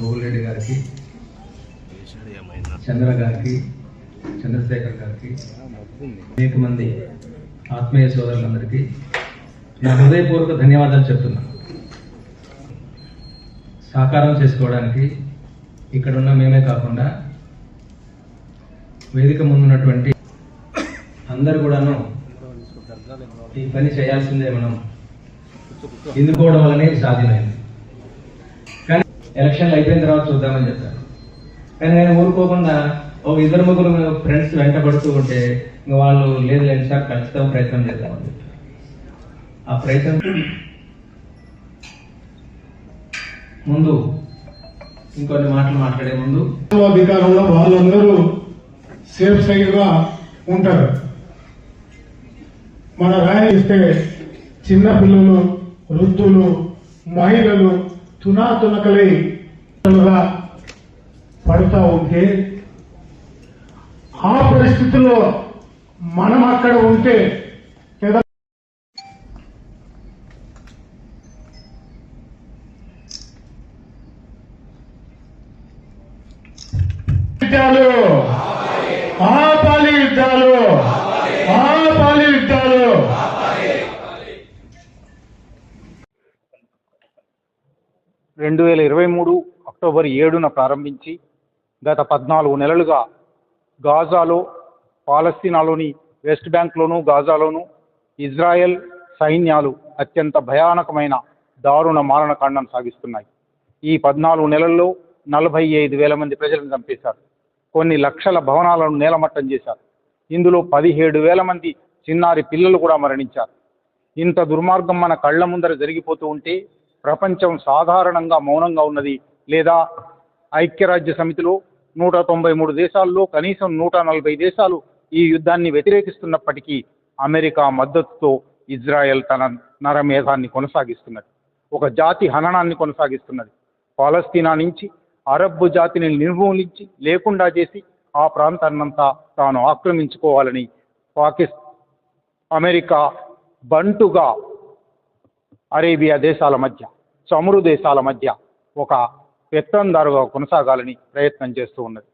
గోగులరెడ్డి గారికి, చంద్ర గారికి, చంద్రశేఖర్ గారికి, అనేక మంది ఆత్మీయ సోదరులందరికీ నా హృదయపూర్వక ధన్యవాదాలు చెప్తున్నా. సాకారం చేసుకోవడానికి ఇక్కడ ఉన్న మేమే కాకుండా వేదిక ముందున్నటువంటి అందరు కూడాను ఈ పని చేయాల్సిందే. మనం ఎన్నుకోవడం వల్లనే సాధ్యమైంది. కానీ ఎలక్షన్లు అయిపోయిన తర్వాత చూద్దామని చెప్పారు. కానీ నేను ఊరుకోకుండా ఒక ఇద్దరు ముగ్గురు ఫ్రెండ్స్ వెంటబడుతూ ఉంటే ఇంకా వాళ్ళు లేదు సార్ ఖచ్చితంగా ప్రయత్నం చేద్దామని చెప్పారు. ఆ ప్రయత్నం ముందు ఇంకొన్ని మాటలు మాట్లాడే ముందు అధికారంలో వాళ్ళందరూ సేఫ్ సైడ్ గా ఉంటారు. మన రాయిస్తే చిన్న పిల్లలు, వృద్ధులు, మహిళలు తునాతునకలై పడుతూ ఉంటే ఆ పరిస్థితుల్లో మనం అక్కడ ఉంటే యుద్ధాలు ఆపాలి, యుద్ధాలు ఆపాలి, యుద్ధాలు. రెండు 2023 అక్టోబర్ 7న ప్రారంభించి గత 14 నెలలుగా గాజాలో, పాలస్తీనాలోని వెస్ట్ బ్యాంక్లోను, గాజాలోను ఇజ్రాయెల్ సైన్యాలు అత్యంత భయానకమైన దారుణ మారణకాండను సాగిస్తున్నాయి. ఈ 14 నెలల్లో 45,000 మంది ప్రజలను చంపేశారు. కొన్ని లక్షల భవనాలను నేలమట్టం చేశారు. ఇందులో 17,000 మంది చిన్నారి పిల్లలు కూడా మరణించారు. ఇంత దుర్మార్గం మన కళ్ల ముందర జరిగిపోతూ ఉంటే ప్రపంచం సాధారణంగా మౌనంగా ఉన్నది. లేదా ఐక్యరాజ్య సమితిలో 193 దేశాల్లో కనీసం 140 దేశాలు ఈ యుద్ధాన్ని వ్యతిరేకిస్తున్నప్పటికీ అమెరికా మద్దతుతో ఇజ్రాయెల్ తన నరమేధాన్ని కొనసాగిస్తున్నది. ఒక జాతి హననాన్ని కొనసాగిస్తున్నది. పాలస్తీనా నుంచి అరబ్బు జాతిని నిర్మూలించి లేకుండా చేసి ఆ ప్రాంతాన్నంతా తాను ఆక్రమించుకోవాలని అమెరికా బంటుగా అరేబియా దేశాల మధ్య, చమురు దేశాల మధ్య ఒక పెత్తందారుగా కొనసాగాలని ప్రయత్నం చేస్తూ ఉన్నది.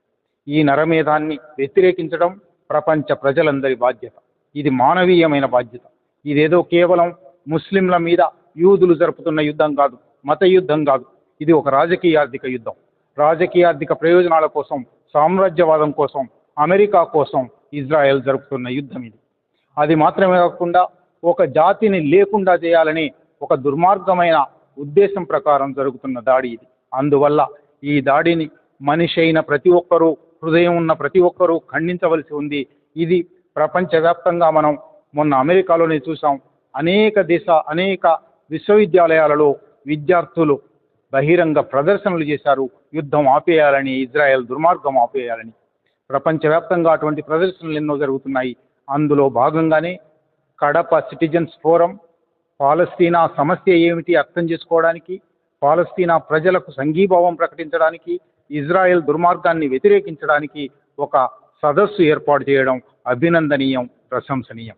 ఈ నరమేధాన్ని వ్యతిరేకించడం ప్రపంచ ప్రజలందరి బాధ్యత. ఇది మానవీయమైన బాధ్యత. ఇదేదో కేవలం ముస్లింల మీద యూదులు జరుపుతున్న యుద్ధం కాదు, మత యుద్ధం కాదు. ఇది ఒక రాజకీయార్థిక యుద్ధం. రాజకీయార్థిక ప్రయోజనాల కోసం, సామ్రాజ్యవాదం కోసం, అమెరికా కోసం ఇజ్రాయెల్ జరుపుతున్న యుద్ధం ఇది. అది మాత్రమే కాకుండా ఒక జాతిని లేకుండా చేయాలని ఒక దుర్మార్గమైన ఉద్దేశం ప్రకారం జరుగుతున్న దాడి ఇది. అందువల్ల ఈ దాడిని మనిషి అయిన ప్రతి ఒక్కరూ, హృదయం ఉన్న ప్రతి ఒక్కరూ ఖండించవలసి ఉంది. ఇది ప్రపంచవ్యాప్తంగా మనం మొన్న అమెరికాలోనే చూసాం. అనేక విశ్వవిద్యాలయాలలో విద్యార్థులు బహిరంగ ప్రదర్శనలు చేశారు. యుద్ధం ఆపేయాలని, ఇజ్రాయెల్ దుర్మార్గం ఆపేయాలని. ప్రపంచవ్యాప్తంగా అటువంటి ప్రదర్శనలు ఎన్నో జరుగుతున్నాయి. అందులో భాగంగానే కడప సిటిజన్స్ ఫోరం పాలస్తీనా సమస్య ఏమిటి అర్థం చేసుకోవడానికి, పాలస్తీనా ప్రజలకు సంఘీభావం ప్రకటించడానికి, ఇజ్రాయెల్ దుర్మార్గాన్ని వ్యతిరేకించడానికి ఒక సదస్సు ఏర్పాటు చేయడం అభినందనీయం, ప్రశంసనీయం.